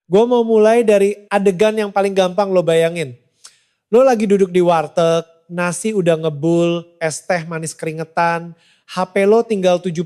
Gue mau mulai dari adegan yang paling gampang lo bayangin. Lo lagi duduk di warteg, nasi udah ngebul, es teh manis keringetan, HP lo tinggal 7%,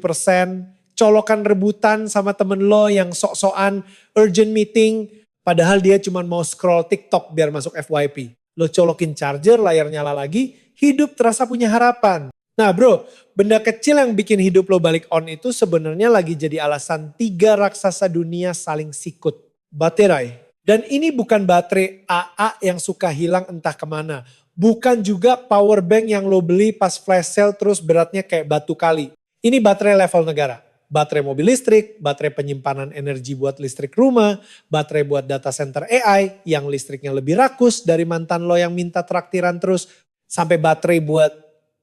colokan rebutan sama temen lo yang sok-sokan urgent meeting, padahal dia cuma mau scroll TikTok biar masuk FYP. Lo colokin charger, layar nyala lagi, hidup terasa punya harapan. Nah bro, benda kecil yang bikin hidup lo balik on itu sebenarnya lagi jadi alasan 3 raksasa dunia saling sikut. Baterai. Dan ini bukan baterai AA yang suka hilang entah kemana. Bukan juga power bank yang lo beli pas flash sale terus beratnya kayak batu kali. Ini baterai level negara. Baterai mobil listrik, baterai penyimpanan energi buat listrik rumah, baterai buat data center AI yang listriknya lebih rakus dari mantan lo yang minta traktiran terus, sampai baterai buat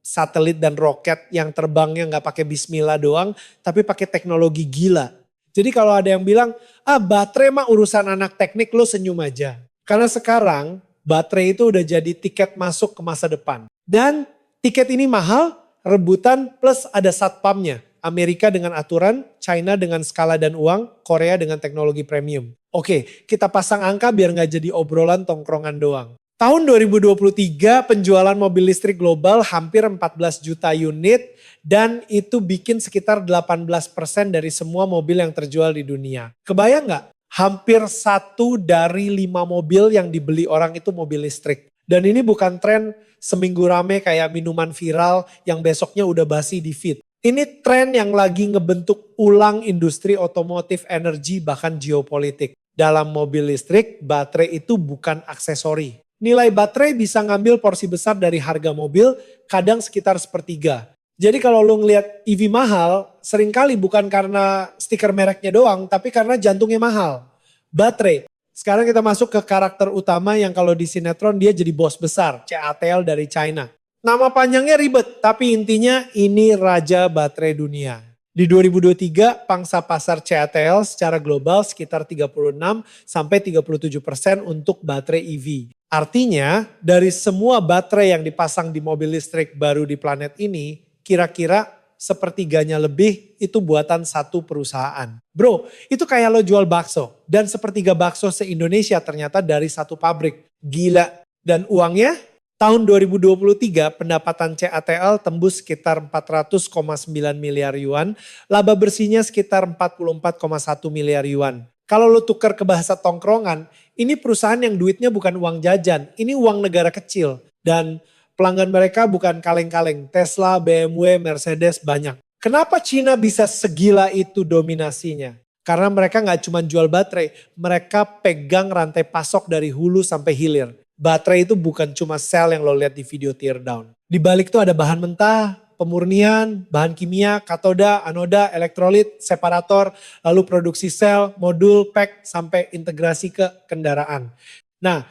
satelit dan roket yang terbangnya nggak pakai bismillah doang, tapi pakai teknologi gila. Jadi kalau ada yang bilang, baterai mah urusan anak teknik, lo senyum aja. Karena sekarang baterai itu udah jadi tiket masuk ke masa depan. Dan tiket ini mahal, rebutan plus ada satpamnya. Amerika dengan aturan, China dengan skala dan uang, Korea dengan teknologi premium. Oke, kita pasang angka biar gak jadi obrolan tongkrongan doang. Tahun 2023 penjualan mobil listrik global hampir 14 juta unit dan itu bikin sekitar 18% dari semua mobil yang terjual di dunia. Kebayang gak? Hampir 1 dari 5 mobil yang dibeli orang itu mobil listrik. Dan ini bukan tren seminggu rame kayak minuman viral yang besoknya udah basi di feed. Ini tren yang lagi ngebentuk ulang industri otomotif, energi, bahkan geopolitik. Dalam mobil listrik, baterai itu bukan aksesori. Nilai baterai bisa ngambil porsi besar dari harga mobil, kadang sekitar sepertiga. Jadi kalau lo ngeliat EV mahal, seringkali bukan karena stiker mereknya doang, tapi karena jantungnya mahal. Baterai. Sekarang kita masuk ke karakter utama yang kalau di sinetron dia jadi bos besar, CATL dari China. Nama panjangnya ribet, tapi intinya ini raja baterai dunia. Di 2023 pangsa pasar CATL secara global sekitar 36-37% untuk baterai EV. Artinya dari semua baterai yang dipasang di mobil listrik baru di planet ini, kira-kira sepertiganya lebih itu buatan satu perusahaan. Bro, itu kayak lo jual bakso dan sepertiga bakso se-Indonesia ternyata dari satu pabrik. Gila. Dan uangnya? Tahun 2023 pendapatan CATL tembus sekitar 400,9 miliar yuan, laba bersihnya sekitar 44,1 miliar yuan. Kalau lo tukar ke bahasa tongkrongan, ini perusahaan yang duitnya bukan uang jajan, ini uang negara kecil. Dan pelanggan mereka bukan kaleng-kaleng, Tesla, BMW, Mercedes banyak. Kenapa Cina bisa segila itu dominasinya? Karena mereka nggak cuma jual baterai, mereka pegang rantai pasok dari hulu sampai hilir. Baterai itu bukan cuma sel yang lo lihat di video teardown. Di balik itu ada bahan mentah, pemurnian, bahan kimia, katoda, anoda, elektrolit, separator, lalu produksi sel, modul, pack, sampai integrasi ke kendaraan. Nah,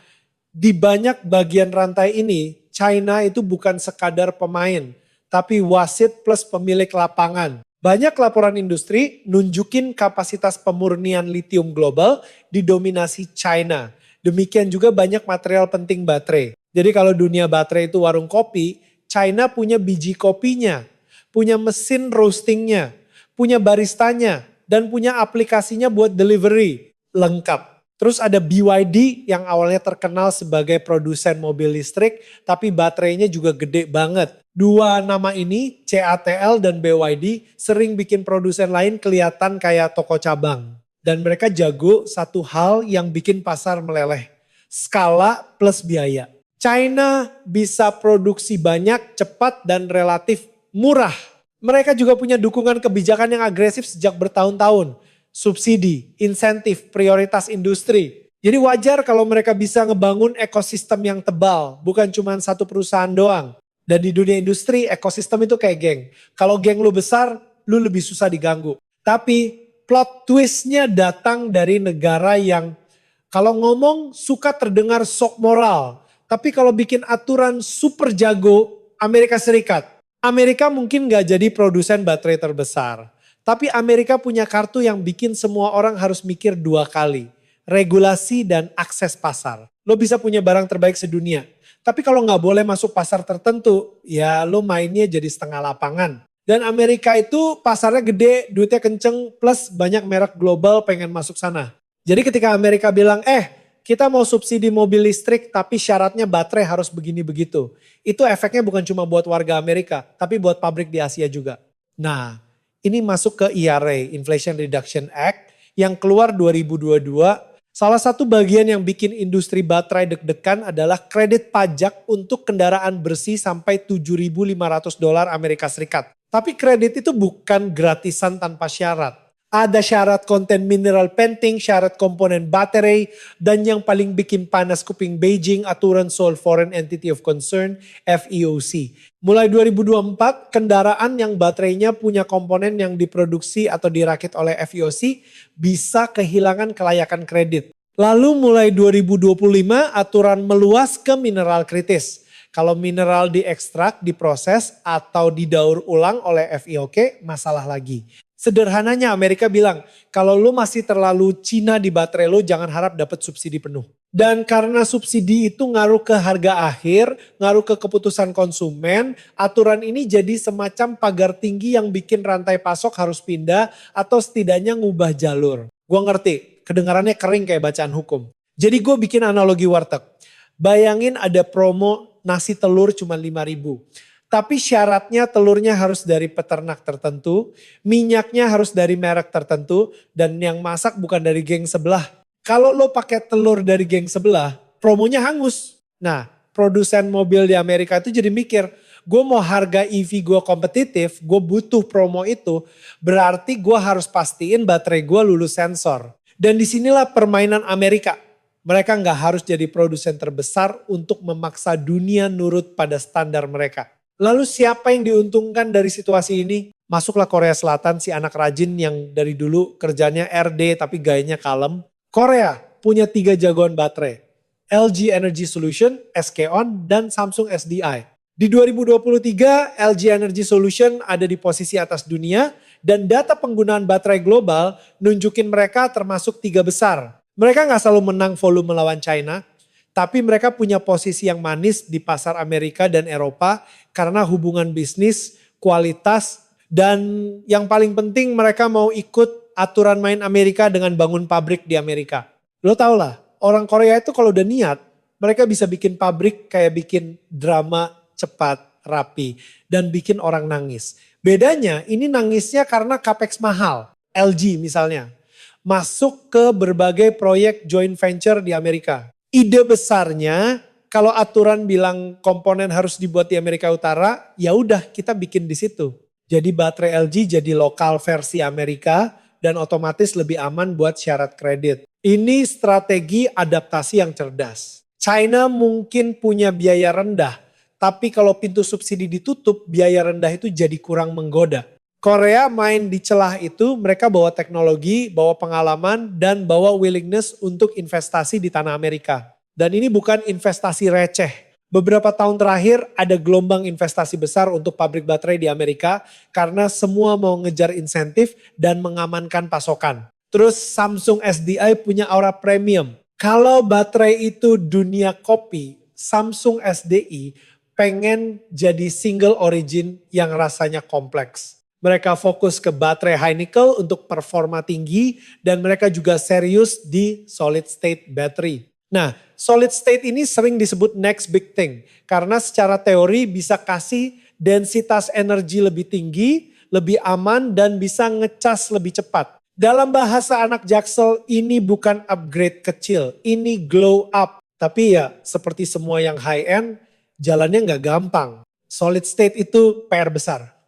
di banyak bagian rantai ini, China itu bukan sekadar pemain, tapi wasit plus pemilik lapangan. Banyak laporan industri nunjukin kapasitas pemurnian litium global didominasi China. Demikian juga banyak material penting baterai. Jadi kalau dunia baterai itu warung kopi, China punya biji kopinya, punya mesin roastingnya, punya baristanya, dan punya aplikasinya buat delivery. Lengkap. Terus ada BYD yang awalnya terkenal sebagai produsen mobil listrik, tapi baterainya juga gede banget. Dua nama ini, CATL dan BYD, sering bikin produsen lain kelihatan kayak toko cabang. Dan mereka jago satu hal yang bikin pasar meleleh. Skala plus biaya. China bisa produksi banyak, cepat, dan relatif murah. Mereka juga punya dukungan kebijakan yang agresif sejak bertahun-tahun. Subsidi, insentif, prioritas industri. Jadi wajar kalau mereka bisa ngebangun ekosistem yang tebal. Bukan cuma satu perusahaan doang. Dan di dunia industri, ekosistem itu kayak geng. Kalau geng lu besar, lu lebih susah diganggu. Tapi plot twistnya datang dari negara yang kalau ngomong suka terdengar sok moral. Tapi kalau bikin aturan super jago, Amerika Serikat. Amerika mungkin gak jadi produsen baterai terbesar. Tapi Amerika punya kartu yang bikin semua orang harus mikir 2 kali. Regulasi dan akses pasar. Lo bisa punya barang terbaik sedunia. Tapi kalau gak boleh masuk pasar tertentu, ya lo mainnya jadi setengah lapangan. Dan Amerika itu pasarnya gede, duitnya kenceng, plus banyak merek global pengen masuk sana. Jadi ketika Amerika bilang, kita mau subsidi mobil listrik tapi syaratnya baterai harus begini begitu. Itu efeknya bukan cuma buat warga Amerika, tapi buat pabrik di Asia juga. Nah, ini masuk ke IRA, Inflation Reduction Act, yang keluar 2022. Salah satu bagian yang bikin industri baterai deg-degan adalah kredit pajak untuk kendaraan bersih sampai $7.500 Amerika Serikat. Tapi kredit itu bukan gratisan tanpa syarat. Ada syarat konten mineral penting, syarat komponen baterai, dan yang paling bikin panas kuping Beijing, aturan Seoul Foreign Entity of Concern, FEOC. Mulai 2024, kendaraan yang baterainya punya komponen yang diproduksi atau dirakit oleh FEOC bisa kehilangan kelayakan kredit. Lalu mulai 2025, aturan meluas ke mineral kritis. Kalau mineral diekstrak, diproses, atau didaur ulang oleh FEOC, masalah lagi. Sederhananya Amerika bilang, kalau lu masih terlalu Cina di baterai lu, jangan harap dapat subsidi penuh. Dan karena subsidi itu ngaruh ke harga akhir, ngaruh ke keputusan konsumen, aturan ini jadi semacam pagar tinggi yang bikin rantai pasok harus pindah atau setidaknya ngubah jalur. Gue ngerti, kedengarannya kering kayak bacaan hukum. Jadi gue bikin analogi warteg. Bayangin ada promo nasi telur cuma 5.000. Tapi syaratnya telurnya harus dari peternak tertentu, minyaknya harus dari merek tertentu, dan yang masak bukan dari geng sebelah. Kalau lo pakai telur dari geng sebelah, promonya hangus. Nah, produsen mobil di Amerika itu jadi mikir, gue mau harga EV gue kompetitif, gue butuh promo itu, berarti gue harus pastiin baterai gue lulus sensor. Dan disinilah permainan Amerika. Mereka nggak harus jadi produsen terbesar untuk memaksa dunia nurut pada standar mereka. Lalu siapa yang diuntungkan dari situasi ini? Masuklah Korea Selatan, si anak rajin yang dari dulu kerjanya RD tapi gayanya kalem. Korea punya 3 jagoan baterai. LG Energy Solution, SK On, dan Samsung SDI. Di 2023, LG Energy Solution ada di posisi atas dunia dan data penggunaan baterai global nunjukin mereka termasuk 3 besar. Mereka nggak selalu menang volume melawan China, tapi mereka punya posisi yang manis di pasar Amerika dan Eropa karena hubungan bisnis, kualitas, dan yang paling penting mereka mau ikut aturan main Amerika dengan bangun pabrik di Amerika. Lo tau lah, orang Korea itu kalau udah niat, mereka bisa bikin pabrik kayak bikin drama cepat, rapi, dan bikin orang nangis. Bedanya ini nangisnya karena capex mahal, LG misalnya, masuk ke berbagai proyek joint venture di Amerika. Ide besarnya, kalau aturan bilang komponen harus dibuat di Amerika Utara, ya udah kita bikin di situ. Jadi baterai LG jadi lokal versi Amerika dan otomatis lebih aman buat syarat kredit. Ini strategi adaptasi yang cerdas. China mungkin punya biaya rendah, tapi kalau pintu subsidi ditutup, biaya rendah itu jadi kurang menggoda. Korea main di celah itu, mereka bawa teknologi, bawa pengalaman, dan bawa willingness untuk investasi di tanah Amerika. Dan ini bukan investasi receh. Beberapa tahun terakhir ada gelombang investasi besar untuk pabrik baterai di Amerika karena semua mau ngejar insentif dan mengamankan pasokan. Terus Samsung SDI punya aura premium. Kalau baterai itu dunia kopi, Samsung SDI pengen jadi single origin yang rasanya kompleks. Mereka fokus ke baterai high nickel untuk performa tinggi dan mereka juga serius di solid state battery. Nah, solid state ini sering disebut next big thing karena secara teori bisa kasih densitas energi lebih tinggi, lebih aman dan bisa ngecas lebih cepat. Dalam bahasa anak Jaksel ini bukan upgrade kecil, ini glow up. Tapi ya seperti semua yang high end, jalannya nggak gampang. Solid state itu PR besar.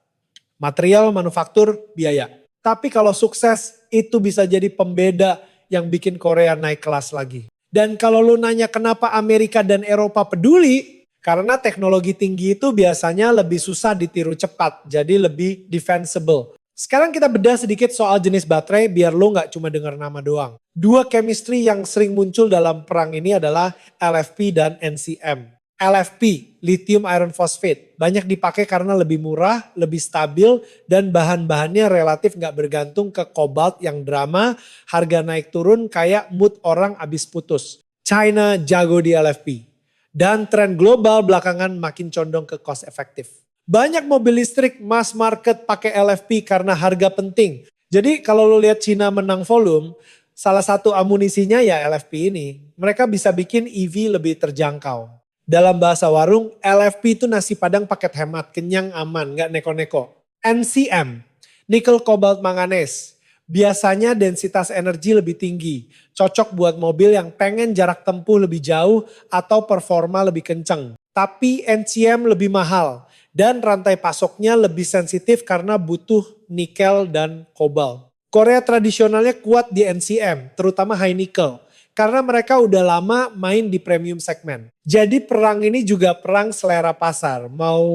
Material, manufaktur, biaya. Tapi kalau sukses itu bisa jadi pembeda yang bikin Korea naik kelas lagi. Dan kalau lu nanya kenapa Amerika dan Eropa peduli, karena teknologi tinggi itu biasanya lebih susah ditiru cepat, jadi lebih defensible. Sekarang kita bedah sedikit soal jenis baterai biar lu gak cuma dengar nama doang. 2 chemistry yang sering muncul dalam perang ini adalah LFP dan NCM. LFP, lithium iron phosphate, banyak dipakai karena lebih murah, lebih stabil, dan bahan-bahannya relatif gak bergantung ke kobalt yang drama, harga naik turun kayak mood orang abis putus. China jago di LFP. Dan tren global belakangan makin condong ke cost efektif. Banyak mobil listrik mass market pakai LFP karena harga penting. Jadi kalau lo lihat China menang volume, Salah satu amunisinya ya LFP ini. Mereka bisa bikin EV lebih terjangkau. Dalam bahasa warung, LFP itu nasi padang paket hemat, kenyang, aman, nggak neko-neko. NCM, Nickel Cobalt Manganese. Biasanya densitas energi lebih tinggi, cocok buat mobil yang pengen jarak tempuh lebih jauh atau performa lebih kenceng. Tapi NCM lebih mahal dan rantai pasoknya lebih sensitif karena butuh nikel dan kobalt. Korea tradisionalnya kuat di NCM, terutama high nickel. Karena mereka udah lama main di premium segmen. Jadi perang ini juga perang selera pasar. Mau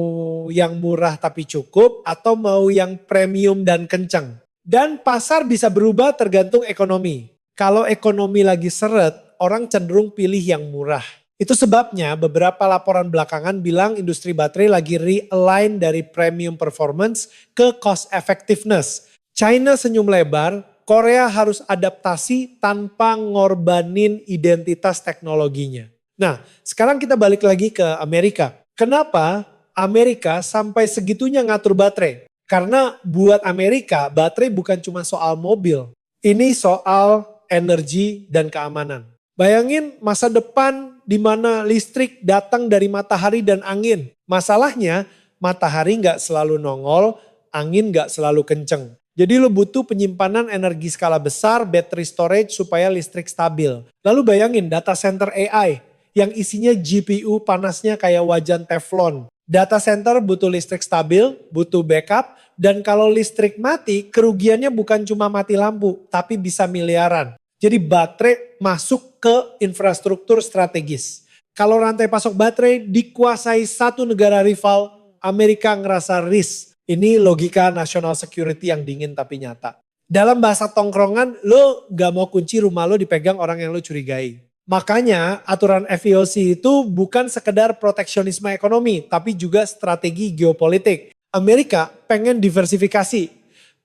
yang murah tapi cukup atau mau yang premium dan kenceng. Dan pasar bisa berubah tergantung ekonomi. Kalau ekonomi lagi seret, orang cenderung pilih yang murah. Itu sebabnya beberapa laporan belakangan bilang industri baterai lagi realign dari premium performance ke cost effectiveness. China senyum lebar, Korea harus adaptasi tanpa ngorbanin identitas teknologinya. Nah, sekarang kita balik lagi ke Amerika. Kenapa Amerika sampai segitunya ngatur baterai? Karena buat Amerika, baterai bukan cuma soal mobil. Ini soal energi dan keamanan. Bayangin masa depan di mana listrik datang dari matahari dan angin. Masalahnya, matahari nggak selalu nongol, angin nggak selalu kenceng. Jadi lo butuh penyimpanan energi skala besar, battery storage supaya listrik stabil. Lalu bayangin data center AI yang isinya GPU panasnya kayak wajan teflon. Data center butuh listrik stabil, butuh backup, dan kalau listrik mati kerugiannya bukan cuma mati lampu, tapi bisa miliaran. Jadi baterai masuk ke infrastruktur strategis. Kalau rantai pasok baterai dikuasai satu negara rival, Amerika ngerasa risk. Ini logika national security yang dingin tapi nyata. Dalam bahasa tongkrongan, lo gak mau kunci rumah lo dipegang orang yang lo curigai. Makanya aturan FEOC itu bukan sekedar proteksionisme ekonomi, tapi juga strategi geopolitik. Amerika pengen diversifikasi,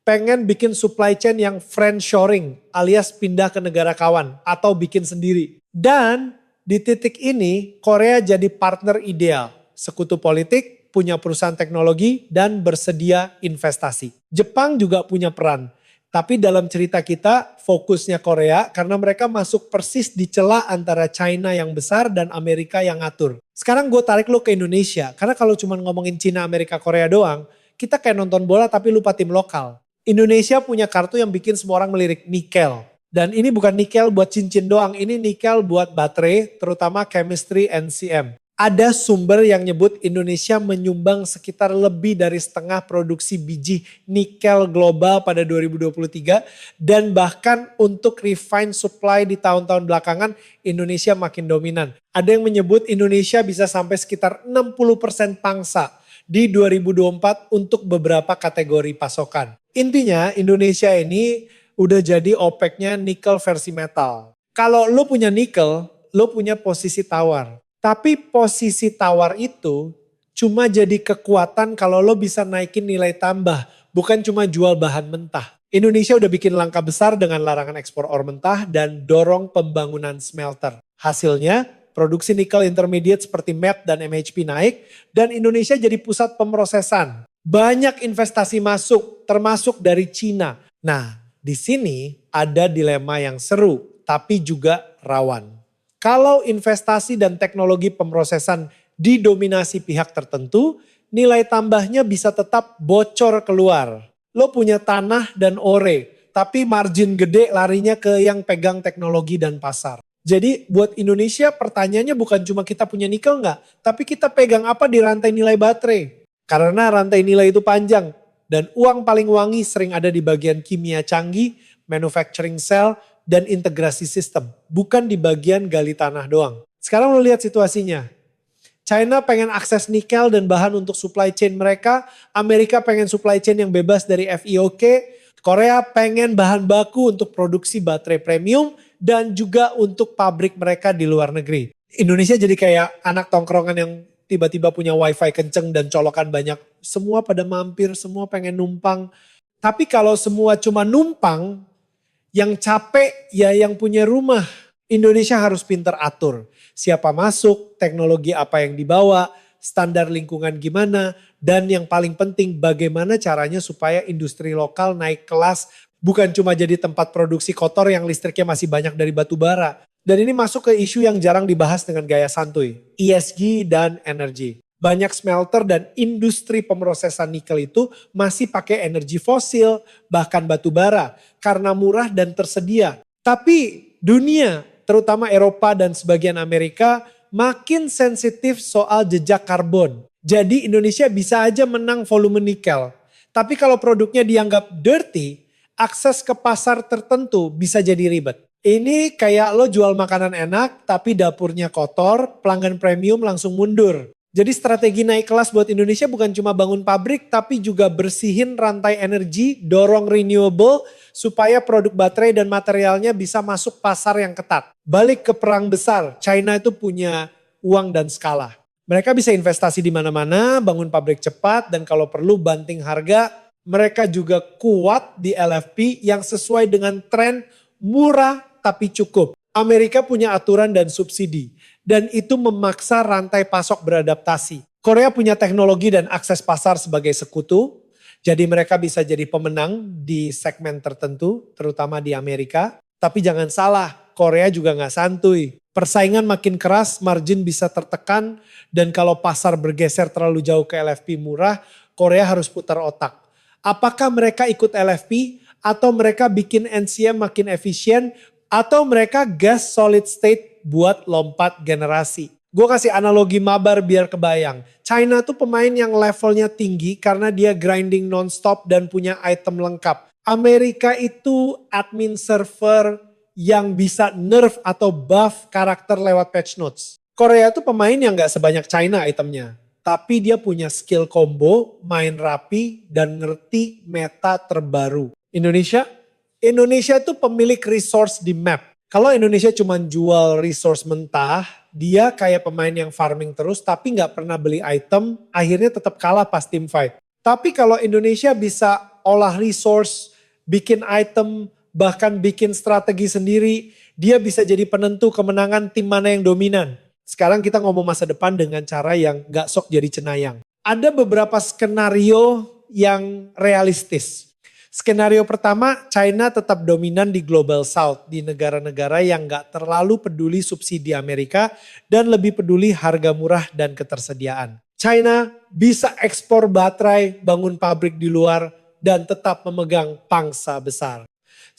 pengen bikin supply chain yang friendshoring alias pindah ke negara kawan atau bikin sendiri. Dan di titik ini Korea jadi partner ideal, sekutu politik, punya perusahaan teknologi, dan bersedia investasi. Jepang juga punya peran. Tapi dalam cerita kita fokusnya Korea karena mereka masuk persis di celah antara China yang besar dan Amerika yang ngatur. Sekarang gue tarik lo ke Indonesia. Karena kalau cuma ngomongin China, Amerika, Korea doang, kita kayak nonton bola tapi lupa tim lokal. Indonesia punya kartu yang bikin semua orang melirik nikel. Dan ini bukan nikel buat cincin doang, ini nikel buat baterai, terutama chemistry NCM. Ada sumber yang nyebut Indonesia menyumbang sekitar lebih dari setengah produksi biji nikel global pada 2023. Dan bahkan untuk refined supply di tahun-tahun belakangan Indonesia makin dominan. Ada yang menyebut Indonesia bisa sampai sekitar 60% pangsa di 2024 untuk beberapa kategori pasokan. Intinya Indonesia ini udah jadi OPEC-nya nikel versi metal. Kalau lo punya nikel, lo punya posisi tawar. Tapi posisi tawar itu cuma jadi kekuatan kalau lo bisa naikin nilai tambah. Bukan cuma jual bahan mentah. Indonesia udah bikin langkah besar dengan larangan ekspor ore mentah dan dorong pembangunan smelter. Hasilnya produksi nikel intermediate seperti MET dan MHP naik dan Indonesia jadi pusat pemrosesan. Banyak investasi masuk termasuk dari Cina. Nah di sini ada dilema yang seru tapi juga rawan. Kalau investasi dan teknologi pemrosesan didominasi pihak tertentu, nilai tambahnya bisa tetap bocor keluar. Lo punya tanah dan ore, tapi margin gede larinya ke yang pegang teknologi dan pasar. Jadi buat Indonesia pertanyaannya bukan cuma kita punya nikel nggak, tapi kita pegang apa di rantai nilai baterai. Karena rantai nilai itu panjang dan uang paling wangi sering ada di bagian kimia canggih, manufacturing cell, dan integrasi sistem. Bukan di bagian gali tanah doang. Sekarang lo lihat situasinya. China pengen akses nikel dan bahan untuk supply chain mereka. Amerika pengen supply chain yang bebas dari FEOC. Korea pengen bahan baku untuk produksi baterai premium. Dan juga untuk pabrik mereka di luar negeri. Indonesia jadi kayak anak tongkrongan yang tiba-tiba punya wifi kenceng dan colokan banyak. Semua pada mampir, semua pengen numpang. Tapi kalau semua cuma numpang, yang capek ya yang punya rumah. Indonesia harus pinter atur. Siapa masuk, teknologi apa yang dibawa, standar lingkungan gimana. Dan yang paling penting bagaimana caranya supaya industri lokal naik kelas Bukan cuma jadi tempat produksi kotor yang listriknya masih banyak dari batu bara. Dan ini masuk ke isu yang jarang dibahas dengan gaya santuy, ESG dan energi. Banyak smelter dan industri pemrosesan nikel itu masih pakai energi fosil, bahkan batu bara, karena murah dan tersedia. Tapi dunia, terutama Eropa dan sebagian Amerika, makin sensitif soal jejak karbon. Jadi Indonesia bisa aja menang volume nikel. Tapi kalau produknya dianggap dirty, akses ke pasar tertentu bisa jadi ribet. Ini kayak lo jual makanan enak tapi dapurnya kotor, pelanggan premium langsung mundur. Jadi strategi naik kelas buat Indonesia bukan cuma bangun pabrik tapi juga bersihin rantai energi, dorong renewable supaya produk baterai dan materialnya bisa masuk pasar yang ketat. Balik ke perang besar, China itu punya uang dan skala. Mereka bisa investasi di mana-mana, bangun pabrik cepat dan kalau perlu banting harga. Mereka juga kuat di LFP yang sesuai dengan tren murah tapi cukup. Amerika punya aturan dan subsidi. Dan itu memaksa rantai pasok beradaptasi. Korea punya teknologi dan akses pasar sebagai sekutu. Jadi mereka bisa jadi pemenang di segmen tertentu, terutama di Amerika. Tapi jangan salah, Korea juga gak santuy. Persaingan makin keras, margin bisa tertekan. Dan kalau pasar bergeser terlalu jauh ke LFP murah, Korea harus putar otak. Apakah mereka ikut LFP atau mereka bikin NCM makin efisien atau mereka gas solid state buat lompat generasi. Gue kasih analogi mabar biar kebayang. China tuh pemain yang levelnya tinggi karena dia grinding nonstop dan punya item lengkap. Amerika itu admin server yang bisa nerf atau buff karakter lewat patch notes. Korea tuh pemain yang gak sebanyak China itemnya. Tapi dia punya skill combo, main rapi, dan ngerti meta terbaru. Indonesia itu pemilik resource di map. Kalau Indonesia cuma jual resource mentah, dia kayak pemain yang farming terus tapi gak pernah beli item, akhirnya tetap kalah pas team fight. Tapi kalau Indonesia bisa olah resource, bikin item, bahkan bikin strategi sendiri, dia bisa jadi penentu kemenangan tim mana yang dominan. Sekarang kita ngomong masa depan dengan cara yang gak sok jadi cenayang. Ada beberapa skenario yang realistis. Skenario pertama, China tetap dominan di Global South, di negara-negara yang gak terlalu peduli subsidi Amerika dan lebih peduli harga murah dan ketersediaan. China bisa ekspor baterai, bangun pabrik di luar, dan tetap memegang pangsa besar.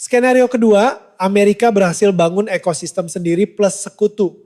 Skenario kedua, Amerika berhasil bangun ekosistem sendiri plus sekutu.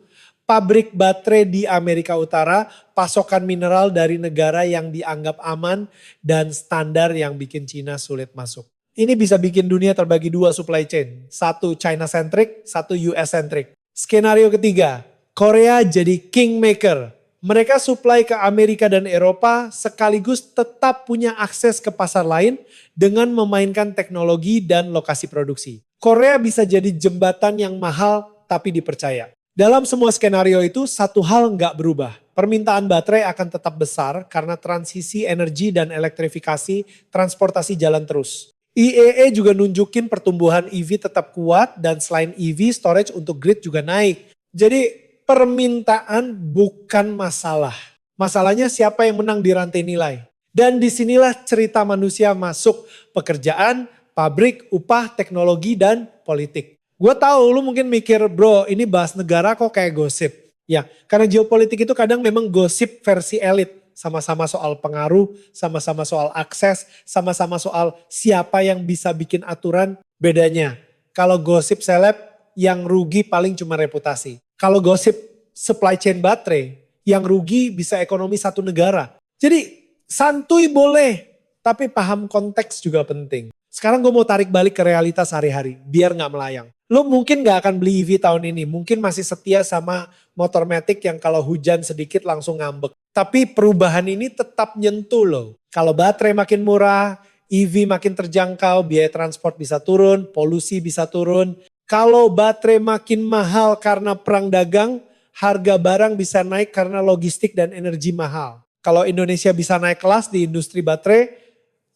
Pabrik baterai di Amerika Utara, pasokan mineral dari negara yang dianggap aman, dan standar yang bikin Cina sulit masuk. Ini bisa bikin dunia terbagi dua supply chain. Satu China-centric, satu US-centric. Skenario ketiga, Korea jadi kingmaker. Mereka supply ke Amerika dan Eropa sekaligus tetap punya akses ke pasar lain dengan memainkan teknologi dan lokasi produksi. Korea bisa jadi jembatan yang mahal tapi dipercaya. Dalam semua skenario itu satu hal nggak berubah. Permintaan baterai akan tetap besar karena transisi energi dan elektrifikasi transportasi jalan terus. IEA juga nunjukin pertumbuhan EV tetap kuat dan selain EV storage untuk grid juga naik. Jadi permintaan bukan masalah. Masalahnya siapa yang menang di rantai nilai. Dan disinilah cerita manusia masuk pekerjaan, pabrik, upah, teknologi, dan politik. Gue tahu lu mungkin mikir, bro ini bahas negara kok kayak gosip. Ya, karena geopolitik itu kadang memang gosip versi elit. Sama-sama soal pengaruh, sama-sama soal akses, sama-sama soal siapa yang bisa bikin aturan. Bedanya, kalau gosip seleb yang rugi paling cuma reputasi. Kalau gosip supply chain baterai, yang rugi bisa ekonomi satu negara. Jadi santuy boleh, tapi paham konteks juga penting. Sekarang gue mau tarik balik ke realitas sehari-hari, biar gak melayang. Lo mungkin gak akan beli EV tahun ini, mungkin masih setia sama motor matic yang kalau hujan sedikit langsung ngambek. Tapi perubahan ini tetap nyentuh lo. Kalau baterai makin murah, EV makin terjangkau, biaya transport bisa turun, polusi bisa turun. Kalau baterai makin mahal karena perang dagang, harga barang bisa naik karena logistik dan energi mahal. Kalau Indonesia bisa naik kelas di industri baterai,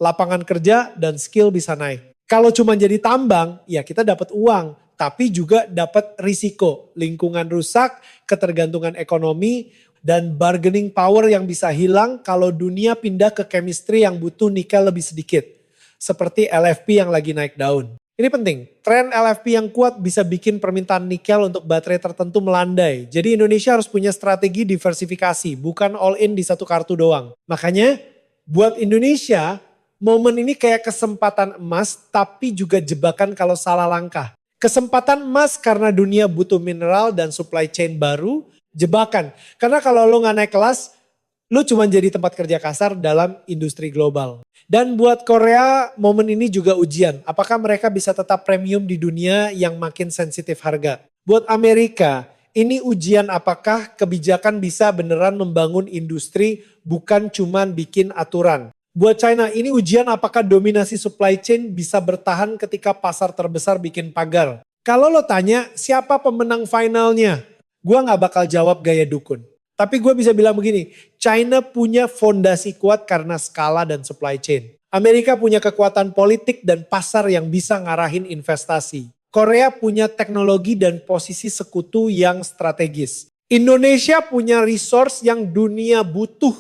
lapangan kerja dan skill bisa naik. Kalau cuma jadi tambang, ya kita dapat uang, tapi juga dapat risiko. Lingkungan rusak, ketergantungan ekonomi, dan bargaining power yang bisa hilang kalau dunia pindah ke chemistry yang butuh nikel lebih sedikit. seperti LFP yang lagi naik daun. Ini penting, tren LFP yang kuat bisa bikin permintaan nikel untuk baterai tertentu melandai. Jadi Indonesia harus punya strategi diversifikasi, bukan all in di satu kartu doang. Makanya buat Indonesia, momen ini kayak kesempatan emas tapi juga jebakan kalau salah langkah. Kesempatan emas karena dunia butuh mineral dan supply chain baru, jebakan. Karena kalau lo gak naik kelas, lo cuma jadi tempat kerja kasar dalam industri global. Dan buat Korea, momen ini juga ujian. Apakah mereka bisa tetap premium di dunia yang makin sensitif harga? Buat Amerika, ini ujian apakah kebijakan bisa beneran membangun industri bukan cuma bikin aturan. Buat China, ini ujian apakah dominasi supply chain bisa bertahan ketika pasar terbesar bikin pagar. Kalau lo tanya siapa pemenang finalnya, gue gak bakal jawab gaya dukun. Tapi gue bisa bilang begini, China punya fondasi kuat karena skala dan supply chain. Amerika punya kekuatan politik dan pasar yang bisa ngarahin investasi. Korea punya teknologi dan posisi sekutu yang strategis. Indonesia punya resource yang dunia butuh,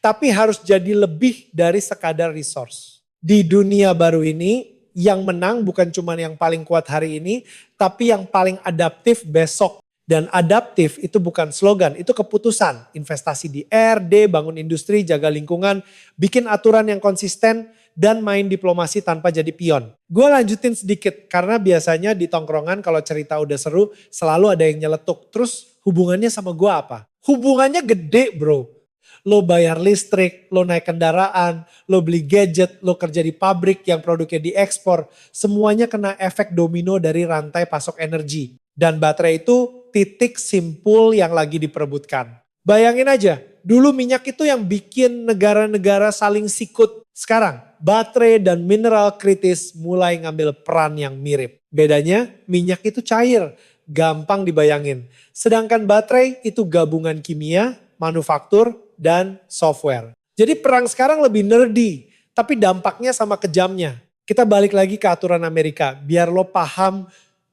tapi harus jadi lebih dari sekadar resource. Di dunia baru ini, yang menang bukan cuma yang paling kuat hari ini, tapi yang paling adaptif besok. Dan adaptif itu bukan slogan, itu keputusan. Investasi di R&D, bangun industri, jaga lingkungan, bikin aturan yang konsisten, dan main diplomasi tanpa jadi pion. Gue lanjutin sedikit, karena biasanya di tongkrongan kalau cerita udah seru, selalu ada yang nyeletuk. Terus hubungannya sama gue apa? Hubungannya gede bro. Lo bayar listrik, lo naik kendaraan, lo beli gadget, lo kerja di pabrik yang produknya diekspor. Semuanya kena efek domino dari rantai pasok energi. Dan baterai itu titik simpul yang lagi diperebutkan. Bayangin aja, dulu minyak itu yang bikin negara-negara saling sikut. Sekarang, baterai dan mineral kritis mulai ngambil peran yang mirip. Bedanya, minyak itu cair, gampang dibayangin. Sedangkan baterai itu gabungan kimia, manufaktur, dan software. Jadi perang sekarang lebih nerdy, tapi dampaknya sama kejamnya. Kita balik lagi ke aturan Amerika, biar lo paham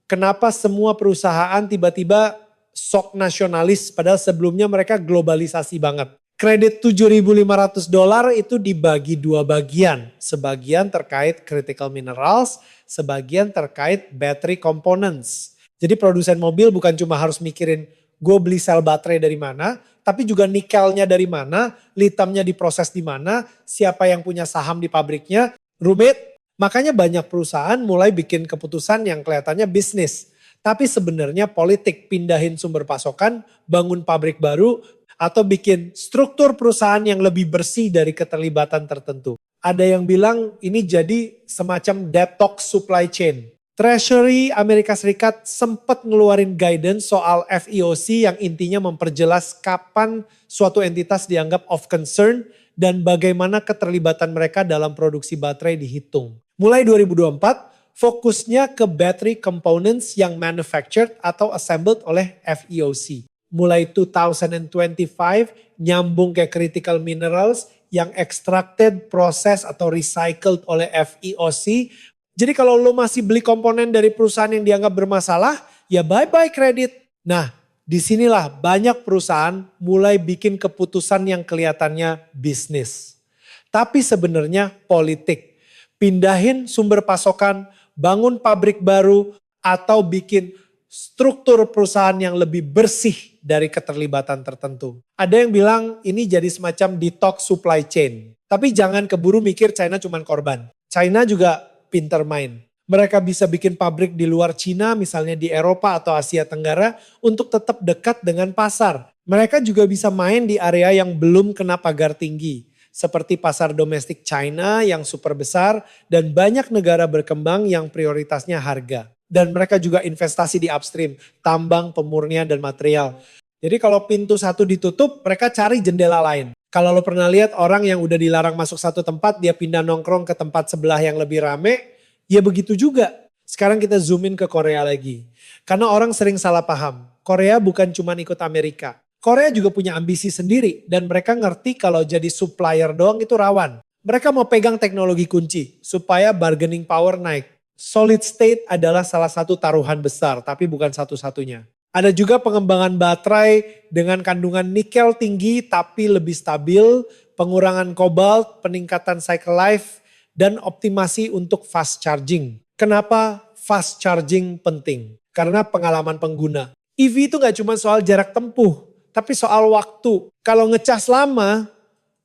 kenapa semua perusahaan tiba-tiba sok nasionalis padahal sebelumnya mereka globalisasi banget. Kredit $7.500 itu dibagi dua bagian. Sebagian terkait critical minerals, sebagian terkait battery components. Jadi produsen mobil bukan cuma harus mikirin gue beli sel baterai dari mana, tapi juga nikelnya dari mana, litamnya diproses di mana, siapa yang punya saham di pabriknya, rumit. Makanya banyak perusahaan mulai bikin keputusan yang kelihatannya bisnis. Tapi sebenarnya politik, pindahin sumber pasokan, bangun pabrik baru, atau bikin struktur perusahaan yang lebih bersih dari keterlibatan tertentu. Ada yang bilang ini jadi semacam detox supply chain. Treasury Amerika Serikat sempat ngeluarin guidance soal FEOC yang intinya memperjelas kapan suatu entitas dianggap of concern dan bagaimana keterlibatan mereka dalam produksi baterai dihitung. Mulai 2024, fokusnya ke battery components yang manufactured atau assembled oleh FEOC. Mulai 2025, nyambung ke critical minerals yang extracted, processed, atau recycled oleh FEOC. Jadi kalau lo masih beli komponen dari perusahaan yang dianggap bermasalah, ya bye-bye kredit. Nah, disinilah banyak perusahaan mulai bikin keputusan yang kelihatannya bisnis. Tapi sebenarnya politik. Pindahin sumber pasokan, bangun pabrik baru, atau bikin struktur perusahaan yang lebih bersih dari keterlibatan tertentu. Ada yang bilang ini jadi semacam detox supply chain. Tapi jangan keburu mikir China cuma korban. China juga pinter main. Mereka bisa bikin pabrik di luar Cina, misalnya di Eropa atau Asia Tenggara, untuk tetap dekat dengan pasar. Mereka juga bisa main di area yang belum kena pagar tinggi. Seperti pasar domestik China yang super besar dan banyak negara berkembang yang prioritasnya harga. Dan mereka juga investasi di upstream, tambang, pemurnian, dan material. Jadi kalau pintu satu ditutup, mereka cari jendela lain. Kalau lo pernah lihat orang yang udah dilarang masuk satu tempat, dia pindah nongkrong ke tempat sebelah yang lebih rame, ya begitu juga. Sekarang kita zoom in ke Korea lagi. Karena orang sering salah paham, Korea bukan cuma ikut Amerika. Korea juga punya ambisi sendiri dan mereka ngerti kalau jadi supplier doang itu rawan. Mereka mau pegang teknologi kunci supaya bargaining power naik. Solid state adalah salah satu taruhan besar tapi bukan satu-satunya. Ada juga pengembangan baterai dengan kandungan nikel tinggi tapi lebih stabil, pengurangan kobalt, peningkatan cycle life, dan optimasi untuk fast charging. Kenapa fast charging penting? Karena pengalaman pengguna. EV itu gak cuma soal jarak tempuh, tapi soal waktu. Kalau ngecas lama,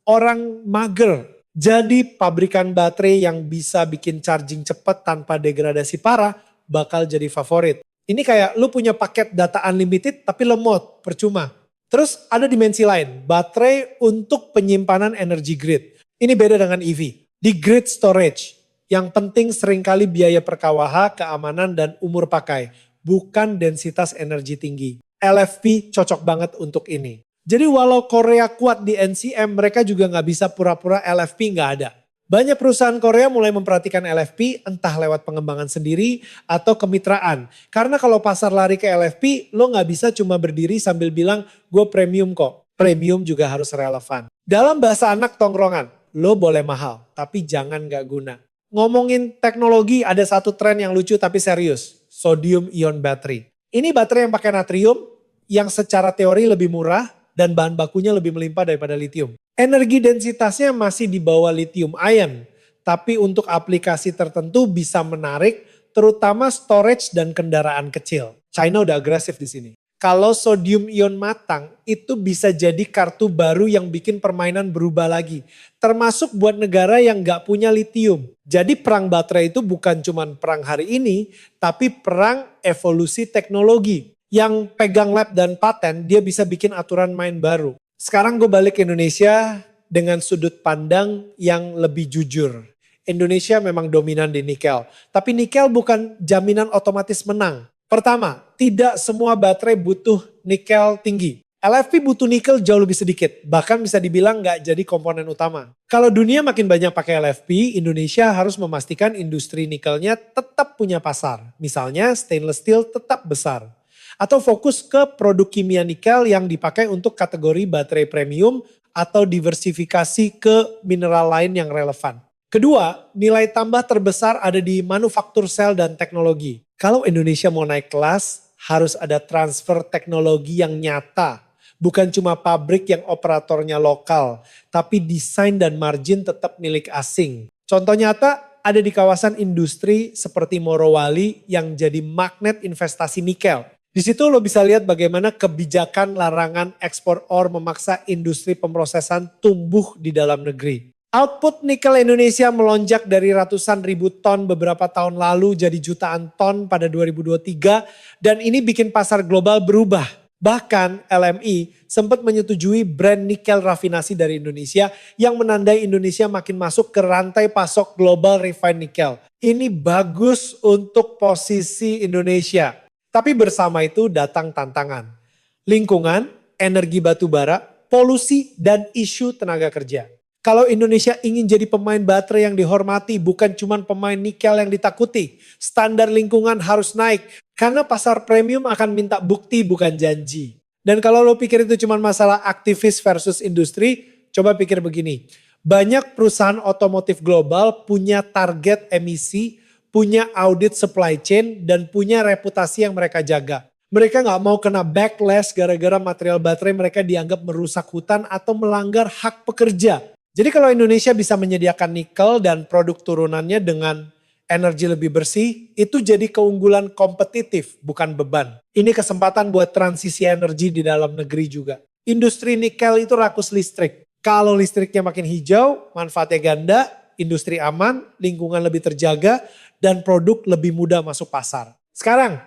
orang mager. Jadi pabrikan baterai yang bisa bikin charging cepat tanpa degradasi parah bakal jadi favorit. Ini kayak lu punya paket data unlimited tapi lemot, percuma. Terus ada dimensi lain, baterai untuk penyimpanan energi grid. Ini beda dengan EV. Di grid storage, yang penting seringkali biaya per kWh, keamanan dan umur pakai, bukan densitas energi tinggi. LFP cocok banget untuk ini. Jadi walau Korea kuat di NCM, mereka juga nggak bisa pura-pura LFP nggak ada. Banyak perusahaan Korea mulai memperhatikan LFP entah lewat pengembangan sendiri atau kemitraan. Karena kalau pasar lari ke LFP, lo nggak bisa cuma berdiri sambil bilang gue premium kok. Premium juga harus relevan. Dalam bahasa anak tongkrongan, lo boleh mahal tapi jangan nggak guna. Ngomongin teknologi ada satu tren yang lucu tapi serius. Sodium ion battery. Ini baterai yang pakai natrium yang secara teori lebih murah dan bahan bakunya lebih melimpah daripada lithium. Energi densitasnya masih di bawah lithium ion, tapi untuk aplikasi tertentu bisa menarik, terutama storage dan kendaraan kecil. China udah agresif di sini. Kalau sodium ion matang, itu bisa jadi kartu baru yang bikin permainan berubah lagi. Termasuk buat negara yang gak punya lithium. Jadi perang baterai itu bukan cuma perang hari ini, tapi perang evolusi teknologi. Yang pegang lab dan paten, dia bisa bikin aturan main baru. Sekarang gue balik ke Indonesia dengan sudut pandang yang lebih jujur. Indonesia memang dominan di nikel. Tapi nikel bukan jaminan otomatis menang. Pertama, tidak semua baterai butuh nikel tinggi. LFP butuh nikel jauh lebih sedikit. Bahkan bisa dibilang nggak jadi komponen utama. Kalau dunia makin banyak pakai LFP, Indonesia harus memastikan industri nikelnya tetap punya pasar. Misalnya stainless steel tetap besar. Atau fokus ke produk kimia nikel yang dipakai untuk kategori baterai premium atau diversifikasi ke mineral lain yang relevan. Kedua, nilai tambah terbesar ada di manufaktur sel dan teknologi. Kalau Indonesia mau naik kelas, harus ada transfer teknologi yang nyata. Bukan cuma pabrik yang operatornya lokal, tapi desain dan margin tetap milik asing. Contoh nyata ada di kawasan industri seperti Morowali yang jadi magnet investasi nikel. Di situ lo bisa lihat bagaimana kebijakan larangan ekspor ore memaksa industri pemrosesan tumbuh di dalam negeri. Output nikel Indonesia melonjak dari ratusan ribu ton beberapa tahun lalu jadi jutaan ton pada 2023 dan ini bikin pasar global berubah. Bahkan LMI sempat menyetujui brand nikel rafinasi dari Indonesia yang menandai Indonesia makin masuk ke rantai pasok global refined nikel. Ini bagus untuk posisi Indonesia. Tapi bersama itu datang tantangan. Lingkungan, energi batu bara, polusi, dan isu tenaga kerja. Kalau Indonesia ingin jadi pemain baterai yang dihormati, bukan cuma pemain nikel yang ditakuti. Standar lingkungan harus naik. Karena pasar premium akan minta bukti bukan janji. Dan kalau lo pikir itu cuma masalah aktivis versus industri, coba pikir begini. Banyak perusahaan otomotif global punya target emisi, punya audit supply chain, dan punya reputasi yang mereka jaga. Mereka gak mau kena backlash gara-gara material baterai mereka dianggap merusak hutan atau melanggar hak pekerja. Jadi kalau Indonesia bisa menyediakan nikel dan produk turunannya dengan energi lebih bersih, itu jadi keunggulan kompetitif, bukan beban. Ini kesempatan buat transisi energi di dalam negeri juga. Industri nikel itu rakus listrik. Kalau listriknya makin hijau, manfaatnya ganda, industri aman, lingkungan lebih terjaga, dan produk lebih mudah masuk pasar. Sekarang,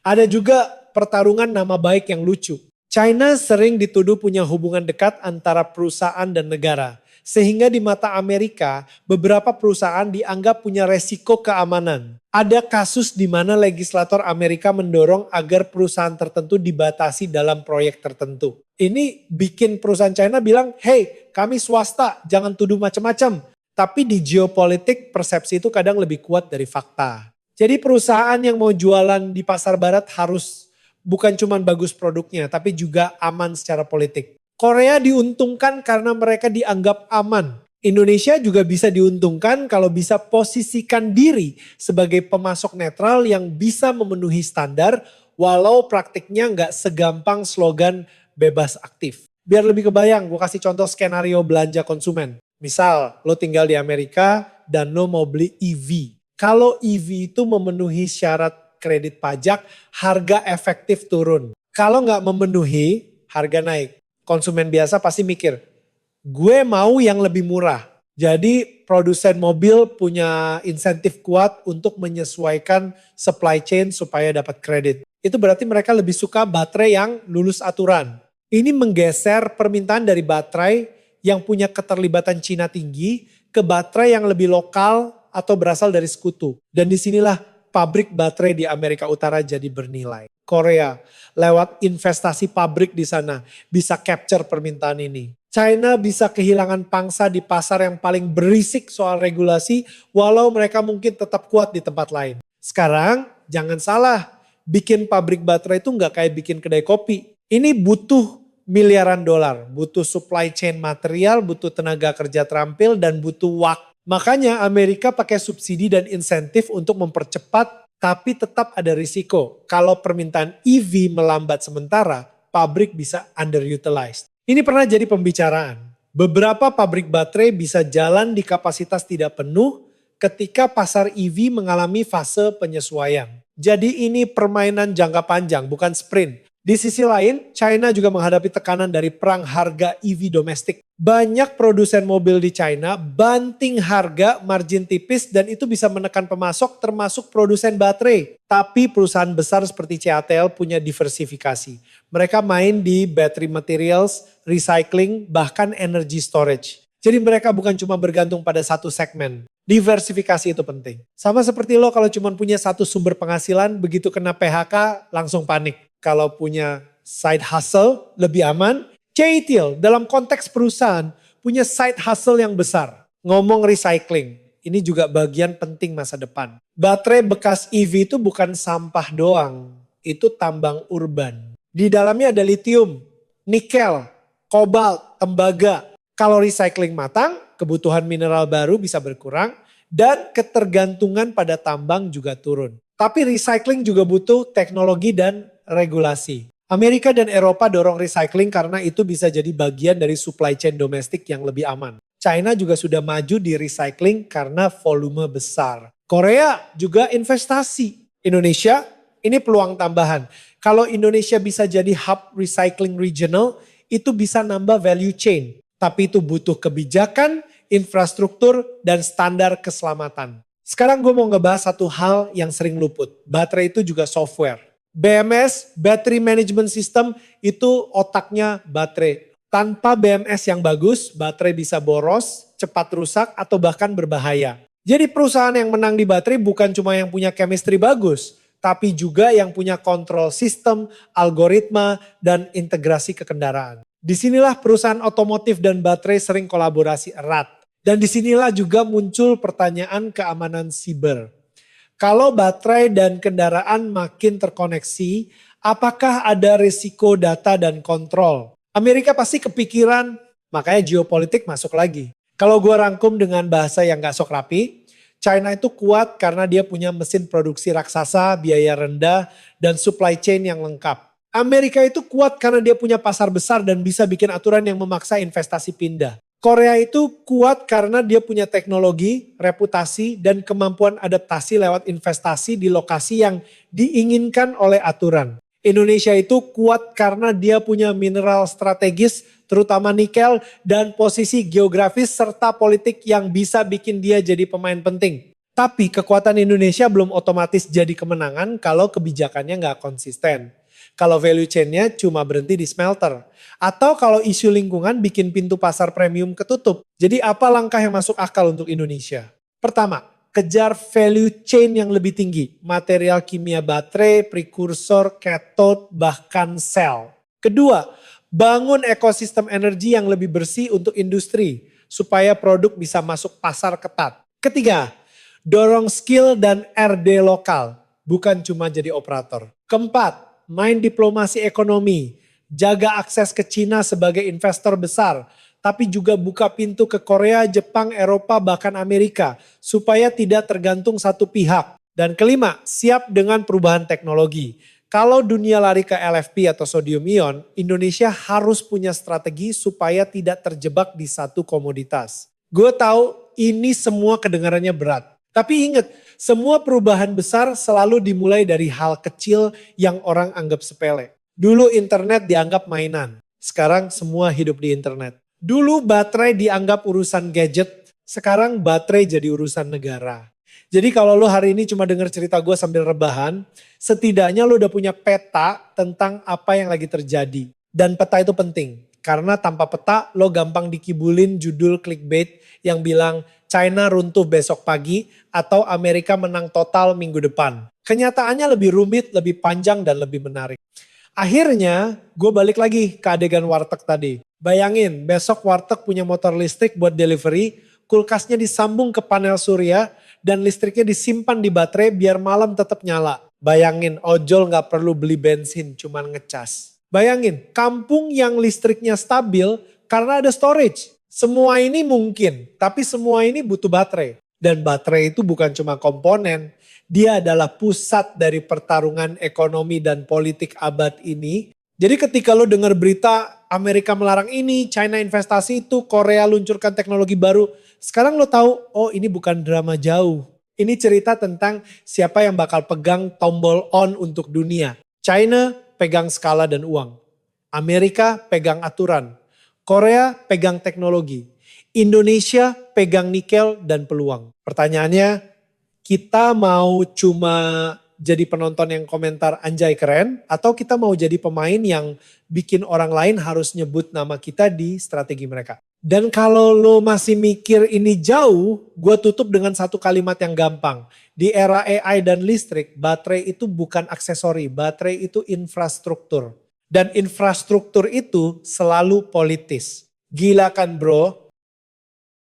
ada juga pertarungan nama baik yang lucu. China sering dituduh punya hubungan dekat antara perusahaan dan negara. Sehingga di mata Amerika, beberapa perusahaan dianggap punya resiko keamanan. Ada kasus di mana legislator Amerika mendorong agar perusahaan tertentu dibatasi dalam proyek tertentu. Ini bikin perusahaan China bilang, hey kami swasta, jangan tuduh macam-macam. Tapi di geopolitik persepsi itu kadang lebih kuat dari fakta. Jadi perusahaan yang mau jualan di pasar barat harus bukan cuma bagus produknya, tapi juga aman secara politik. Korea diuntungkan karena mereka dianggap aman. Indonesia juga bisa diuntungkan kalau bisa posisikan diri sebagai pemasok netral yang bisa memenuhi standar walau praktiknya nggak segampang slogan bebas aktif. Biar lebih kebayang, gue kasih contoh skenario belanja konsumen. Misal lo tinggal di Amerika, dan lo mau beli EV. Kalau EV itu memenuhi syarat kredit pajak, harga efektif turun. Kalau nggak memenuhi, harga naik. Konsumen biasa pasti mikir, gue mau yang lebih murah. Jadi produsen mobil punya insentif kuat untuk menyesuaikan supply chain supaya dapat kredit. Itu berarti mereka lebih suka baterai yang lulus aturan. Ini menggeser permintaan dari baterai yang punya keterlibatan Cina tinggi ke baterai yang lebih lokal atau berasal dari sekutu. Dan disinilah pabrik baterai di Amerika Utara jadi bernilai. Korea lewat investasi pabrik di sana bisa capture permintaan ini. China bisa kehilangan pangsa di pasar yang paling berisik soal regulasi walau mereka mungkin tetap kuat di tempat lain. Sekarang jangan salah, bikin pabrik baterai itu nggak kayak bikin kedai kopi. Ini butuh miliaran dolar, butuh supply chain material, butuh tenaga kerja terampil dan butuh waktu. Makanya Amerika pakai subsidi dan insentif untuk mempercepat, tapi tetap ada risiko. Kalau permintaan EV melambat sementara, pabrik bisa underutilized. Ini pernah jadi pembicaraan. Beberapa pabrik baterai bisa jalan di kapasitas tidak penuh ketika pasar EV mengalami fase penyesuaian. Jadi ini permainan jangka panjang, bukan sprint. Di sisi lain, China juga menghadapi tekanan dari perang harga EV domestik. Banyak produsen mobil di China banting harga, margin tipis, dan itu bisa menekan pemasok termasuk produsen baterai. Tapi perusahaan besar seperti CATL punya diversifikasi. Mereka main di battery materials, recycling, bahkan energy storage. Jadi mereka bukan cuma bergantung pada satu segmen. Diversifikasi itu penting. Sama seperti lo kalau cuma punya satu sumber penghasilan, begitu kena PHK langsung panik. Kalau punya side hustle lebih aman. CATL dalam konteks perusahaan punya side hustle yang besar. Ngomong recycling, ini juga bagian penting masa depan. Baterai bekas EV itu bukan sampah doang, itu tambang urban. Di dalamnya ada lithium, nikel, kobalt, tembaga. Kalau recycling matang, kebutuhan mineral baru bisa berkurang dan ketergantungan pada tambang juga turun. Tapi recycling juga butuh teknologi dan regulasi. Amerika dan Eropa dorong recycling karena itu bisa jadi bagian dari supply chain domestik yang lebih aman. China juga sudah maju di recycling karena volume besar. Korea juga investasi. Indonesia ini peluang tambahan. Kalau Indonesia bisa jadi hub recycling regional, itu bisa nambah value chain. Tapi itu butuh kebijakan, infrastruktur, dan standar keselamatan. Sekarang gue mau ngebahas satu hal yang sering luput. Baterai itu juga software. BMS, Battery Management System, itu otaknya baterai. Tanpa BMS yang bagus, baterai bisa boros, cepat rusak, atau bahkan berbahaya. Jadi perusahaan yang menang di baterai bukan cuma yang punya chemistry bagus, tapi juga yang punya kontrol sistem, algoritma, dan integrasi ke kendaraan. Disinilah perusahaan otomotif dan baterai sering kolaborasi erat. Dan disinilah juga muncul pertanyaan keamanan siber. Kalau baterai dan kendaraan makin terkoneksi, apakah ada risiko data dan kontrol? Amerika pasti kepikiran, makanya geopolitik masuk lagi. Kalau gue rangkum dengan bahasa yang gak sok rapi, China itu kuat karena dia punya mesin produksi raksasa, biaya rendah, dan supply chain yang lengkap. Amerika itu kuat karena dia punya pasar besar dan bisa bikin aturan yang memaksa investasi pindah. Korea itu kuat karena dia punya teknologi, reputasi, dan kemampuan adaptasi lewat investasi di lokasi yang diinginkan oleh aturan. Indonesia itu kuat karena dia punya mineral strategis, terutama nikel, dan posisi geografis serta politik yang bisa bikin dia jadi pemain penting. Tapi kekuatan Indonesia belum otomatis jadi kemenangan kalau kebijakannya nggak konsisten. Kalau value chain-nya cuma berhenti di smelter. Atau kalau isu lingkungan bikin pintu pasar premium ketutup. Jadi apa langkah yang masuk akal untuk Indonesia? Pertama, kejar value chain yang lebih tinggi. Material kimia baterai, prekursor, cathode, bahkan sel. Kedua, bangun ekosistem energi yang lebih bersih untuk industri. Supaya produk bisa masuk pasar ketat. Ketiga, dorong skill dan R&D lokal. Bukan cuma jadi operator. Keempat, main diplomasi ekonomi, jaga akses ke Cina sebagai investor besar, tapi juga buka pintu ke Korea, Jepang, Eropa, bahkan Amerika, supaya tidak tergantung satu pihak. Dan kelima, siap dengan perubahan teknologi. Kalau dunia lari ke LFP atau sodium ion, Indonesia harus punya strategi supaya tidak terjebak di satu komoditas. Gue tahu ini semua kedengarannya berat. Tapi ingat, semua perubahan besar selalu dimulai dari hal kecil yang orang anggap sepele. Dulu internet dianggap mainan, sekarang semua hidup di internet. Dulu baterai dianggap urusan gadget, sekarang baterai jadi urusan negara. Jadi kalau lo hari ini cuma denger cerita gue sambil rebahan, setidaknya lo udah punya peta tentang apa yang lagi terjadi. Dan peta itu penting, karena tanpa peta lo gampang dikibulin judul clickbait yang bilang China runtuh besok pagi atau Amerika menang total minggu depan. Kenyataannya lebih rumit, lebih panjang dan lebih menarik. Akhirnya gue balik lagi ke adegan warteg tadi. Bayangin besok warteg punya motor listrik buat delivery, kulkasnya disambung ke panel surya dan listriknya disimpan di baterai biar malam tetap nyala. Bayangin ojol gak perlu beli bensin, cuman ngecas. Bayangin kampung yang listriknya stabil karena ada storage. Semua ini mungkin, tapi semua ini butuh baterai. Dan baterai itu bukan cuma komponen, dia adalah pusat dari pertarungan ekonomi dan politik abad ini. Jadi ketika lo dengar berita Amerika melarang ini, China investasi itu, Korea luncurkan teknologi baru. Sekarang lo tahu, oh ini bukan drama jauh. Ini cerita tentang siapa yang bakal pegang tombol on untuk dunia. China pegang skala dan uang. Amerika pegang aturan. Korea pegang teknologi, Indonesia pegang nikel dan peluang. Pertanyaannya, kita mau cuma jadi penonton yang komentar anjay keren atau kita mau jadi pemain yang bikin orang lain harus nyebut nama kita di strategi mereka. Dan kalau lo masih mikir ini jauh, gue tutup dengan satu kalimat yang gampang. Di era AI dan listrik, baterai itu bukan aksesori, baterai itu infrastruktur. Dan infrastruktur itu selalu politis. Gila kan bro?